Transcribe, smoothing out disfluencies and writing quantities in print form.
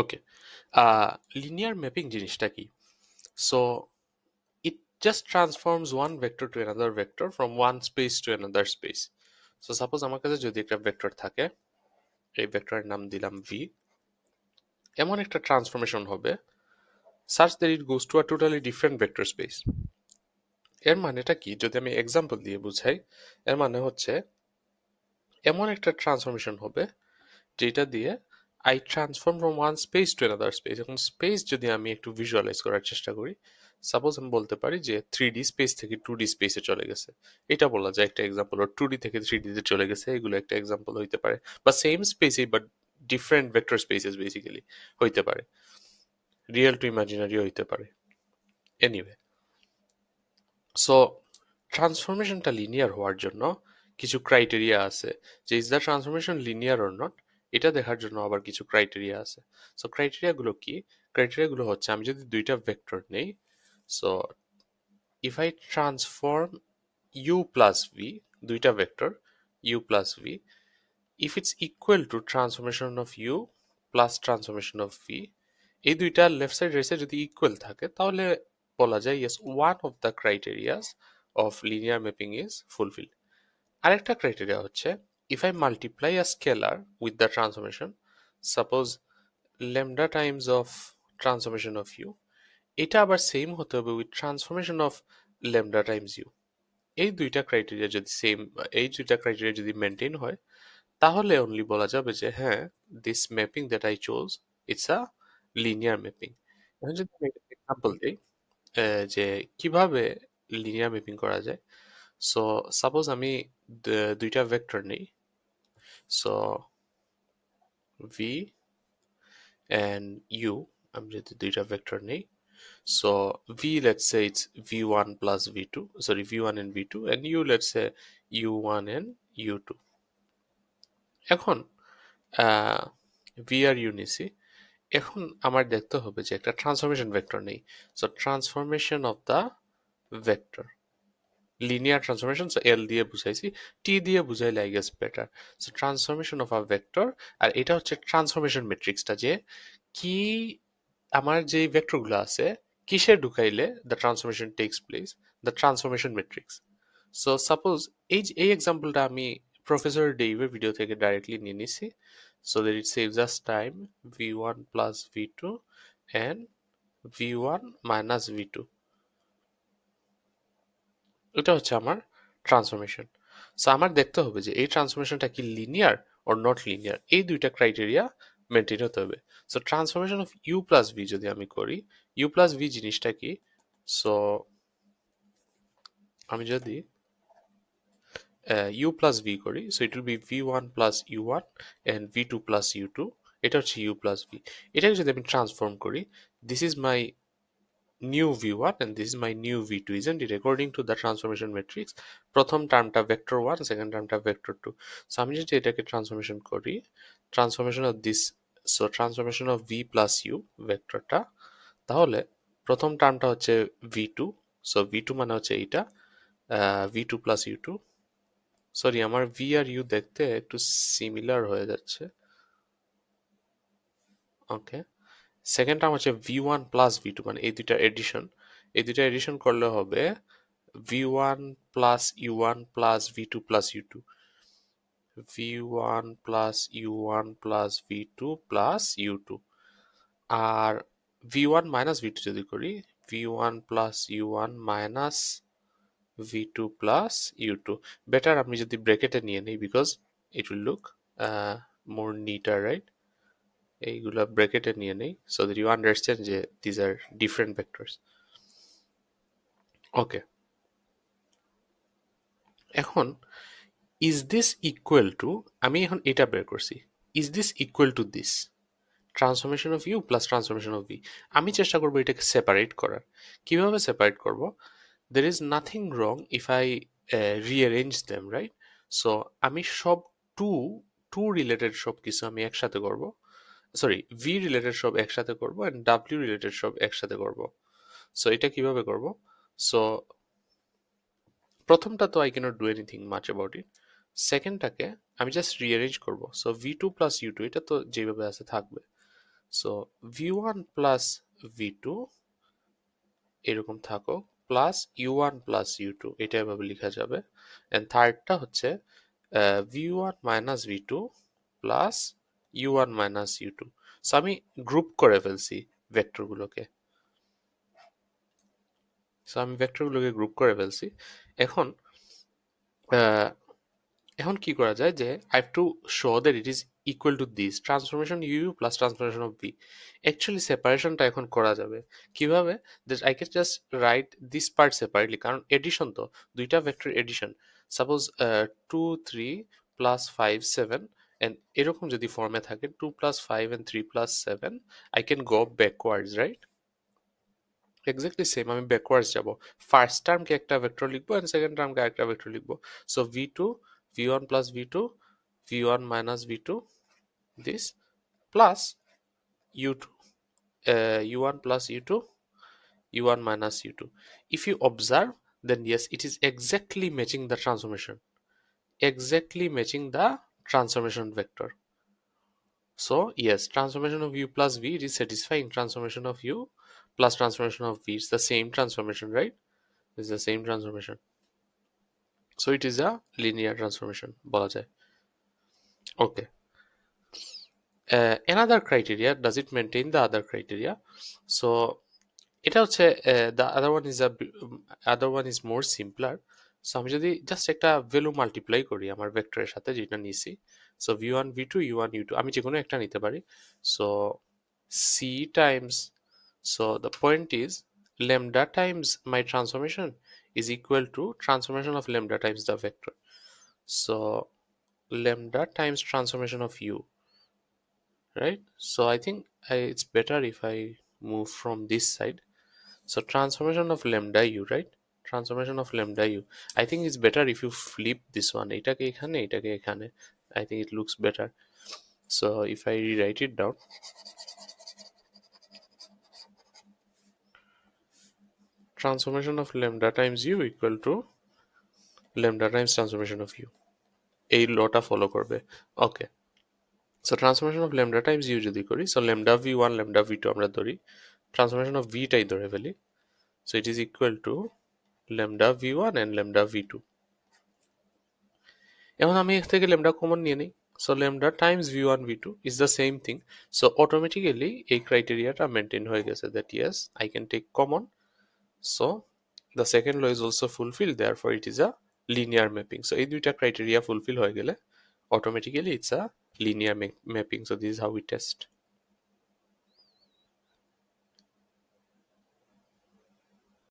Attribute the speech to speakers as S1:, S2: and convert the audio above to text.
S1: ওকে, linear mapping জিনিসটা কি? So it just transforms one vector to another vector from one space to another space. So suppose আমার কাছে যদি একটা vector থাকে, এই ভেক্টরের নাম দিলাম v, এমন একটা ট্রান্সফরমেশন হবে such that it goes to a totally different vector space. এর মানেটা কি যদি আমি এক্সাম্পল দিয়ে বুঝাই? এর মানে হচ্ছে এমন একটা ট্রান্সফরমেশন হবে যেটা দিয়ে I transform from one space to another space. এখন স্পেস যদি আমি একটু ভিজুয়ালাইজ করার চেষ্টা করি, সাপোজ আমি বলতে পারি যে 3D স্পেস থেকে 2D স্পেসে চলে গেছে, এটা বলা যায় একটা এক্সাম্পল। আর 2D থেকে 3D তে চলে গেছে, এগুলো একটা এক্সাম্পল হইতে পারে। বা সেম স্পেসে but different vector spaces basically হইতে পারে, রিয়েল টু ইমাজিনারি হইতে পারে। এনিওয়ে, সো ট্রান্সফরমেশনটা লিনিয়ার হওয়ার জন্য কিছু ক্রাইটেরিয়া আছে, যে is the transformation linear or not, এটা দেখার জন্য আবার কিছু ক্রাইটেরিয়া আছে। সো ক্রাইটেরিয়াগুলো কি? ক্রাইটেরিয়াগুলো হচ্ছে আমি যদি দুইটা ভেক্টর নেই, so if I transform U plus V, দুইটা vector U plus V, if it's equal to transformation of you plus transformation of V, এই দুইটা লেফট সাইড রাইট সাইড যদি ইকুয়াল থাকে তাহলে বলা যায় yes, one of the criterias of linear mapping is fulfil. আরেকটা criteria হচ্ছে if I multiply a scalar with the transformation, suppose lambda times of transformation of U, এটা আবার same হতে হবে with transformation of lambda times u. এই দুইটা criteria যদি same, এই দুইটা ক্রাইটেরিয়া যদি মেনটেন হয়, তাহলে অনলি বলা যাবে যে হ্যাঁ, this mapping that I chose it's a linear mapping. এখন যদি আমি এক্সাম্পল দিই যে কিভাবে লিনিয়ার ম্যাপিং করা যায়। সো সাপোজ আমি দুইটা ভেক্টর নেই, সো ভি অ্যান্ড ইউ, আমি যদি দুইটা ভেক্টর নেই, so V let's say it's v1 plus v2, sorry v1 and v2, and u let's say u1 and u2। এখন ভি আর ইউ নিছি, এখন আমার দেখতে হবে যে একটা ট্রান্সফরমেশন ভেক্টর নেই। So transformation of the vector, linear transformation, so L দিয়ে বুঝাইছি, টি দিয়ে বুঝাইলে I guess better. So transformation of a vector, আর এটা হচ্ছে ট্রান্সফরমেশন ম্যাট্রিক্সটা, যে কি আমার যে ভেক্টরগুলো আছে কিসে ঢুকাইলে the transformation takes place, the transformation matrix. So suppose এই এক্সাম্পলটা আমি প্রফেসর ডেইভের ভিডিও থেকে ডাইরেক্টলি নিয়ে নিছি, so that it saves us time, v1 plus v2 and v1 minus v2, এটা হচ্ছে আমার ট্রান্সফরমেশন। সো আমার দেখতে হবে যে এই ট্রান্সফরমেশনটা কি লিনিয়ার অর নট লিনিয়ার, এই দুইটা ক্রাইটেরিয়া মেনটেন হতে হবে। So transformation of you plus v যদি আমি করি, ইউ প্লাস ভি জিনিসটা কি? সো আমি যদি ইউ প্লাস ভি করি, so it will be v one plus u one and v two plus u two, এটা হচ্ছে ইউ প্লাস ভি। এটাকে যদি আমি ট্রান্সফর্ম করি, this is my new v1 and this is my new v2, isn't it, according to the transformation matrix? প্রথম টার্মটা vector 1, second টার্মটা vector 2। So আমি যদি এটাকে ট্রান্সফরমেশন করি, transformation of this, so transformation of v plus U ভেক্টরটা, তাহলে প্রথম টার্মটা হচ্ছে v2, সো v2 মানে হচ্ছে এইটা, v2 প্লাস u2, সরি আমার v আর u দেখতে একটু সিমিলার হয়ে যাচ্ছে, ওকে। সেকেন্ড টার্ম হচ্ছে v1 প্লাস v2, মানে এই দুইটা এডিশন, এই দুইটা এডিশন করলে হবে v1 plus u1 plus v2 plus u2, v1 plus u1 plus v2 plus u2। আর v1 minus v2 যদি করি, v1 plus u1 minus v2 plus u2, better আমি যদি ব্র্যাকেটে নিয়ে নিই, because it will look more নিটার, right? এইগুলা ব্র্যাকেটে নিয়ে নেই সো দ্যাট ইউ আন্ডারস্ট্যান্ড যে দিজ আর ডিফারেন্ট ভেক্টরস। ওকে, এখন ইজ দিস ইকুয়াল টু, আমি এখন এটা বের করছি, is this equal to this transformation of you plus transformation of v. আমি চেষ্টা করবো এটাকে সেপারেট করার। কিভাবে সেপারেট করব? There is nothing wrong if I rearrange them, right? So আমি সব টু টু রিলেটেড সব কিছু আমি একসাথে করব, সরি ভি রিলেটেড সব একসাথে করব অ্যান্ড ডাব্লিউ রিলেটেড সব একসাথে করব। সো এটা কিভাবে করব? সো প্রথমটা তো I can't do anything much about it, সেকেন্ডটাকে আমি জাস্ট রিঅ্যারেঞ্জ করব। সো v2 প্লাস u2 এটা তো যেভাবে আছে থাকবে। সো v1 প্লাস v2 এরকম থাকো, প্লাস u1 প্লাস u2 এটা এভাবে লেখা যাবে। এন্ড থার্ডটা হচ্ছে v1 minus v2 plus u1 minus u2। So আমি গ্রুপ করে ফেলছি ভেক্টরগুলোকে। গ্রুপ করে ফেলছি। এখন এখন কি করা যায় যে I have to show that it is equal to this transformation u plus transformation of v। Actually সেপারেশনটা এখন করা যাবে কিভাবে, that I can just write this part separately, কারণ এডিশন তো দুইটা vector addition. Suppose 2 3 plus 5 7 and এরকম যদি ফর্মে থাকে 2 plus 5 and 3 plus 7 I can go backwards, right? Exactly same আমি ব্যাকওয়ার্ডস যাব। ফার্স্ট টার্মকে একটা ভেক্টর লিখবো এন্ড সেকেন্ড টার্মকে আরেকটা ভেক্টর লিখবো। So v2 v1 plus v2 v1 minus v2 this plus u2 u1 plus u2 u1 minus u2। if you observe, then yes, it is exactly matching the transformation, vector. So yes, transformation of u plus v, it is satisfying transformation of u plus transformation of v. It's the same transformation, right? It's the same transformation. So it is a linear transformation বলা যায়। Okay. Another criteria, does it maintain the other criteria? So এটা হচ্ছে the other one is more simpler. So আমি যদি just একটা value multiply করি আমার ভেক্টরের সাথে যেটা নিছি, so v1 v2 u1 u2 আমি যে কোনো একটা নিতে পারি। So c times, so the point is lambda times my transformation is equal to transformation of lambda times the vector. So lambda times transformation of u, right? So I think it's better if I move from this side. So transformation of lambda u, right? Transformation of lambda u, I think it's better if you flip this one, এটাকে এখানে এটাকে এখানে, I think it looks better. So if I rewrite it down, transformation of lambda times u equal to lambda times transformation of u, এই লটা follow করবে। Okay, so transformation of lambda times U যদি করি, so lambda v1 lambda v2 আমরা ধরি, transformation of v টাই ধরে ফেলি। So it is equal to lambda v1 and lambda v2। এখন আমি এর থেকে ল্যামডা কমন নিয়ে নিই। So lambda times v1 v2 is the same thing. So automatically এই ক্রাইটেরিয়াটা মেনটেন হয়ে গেছে, that yes I can take common. So the second law is also fulfil, therefore it is a linear mapping. So এই দুইটা criteria fulfil হয়ে গেলে automatically it's a linear mapping. So this is how we test.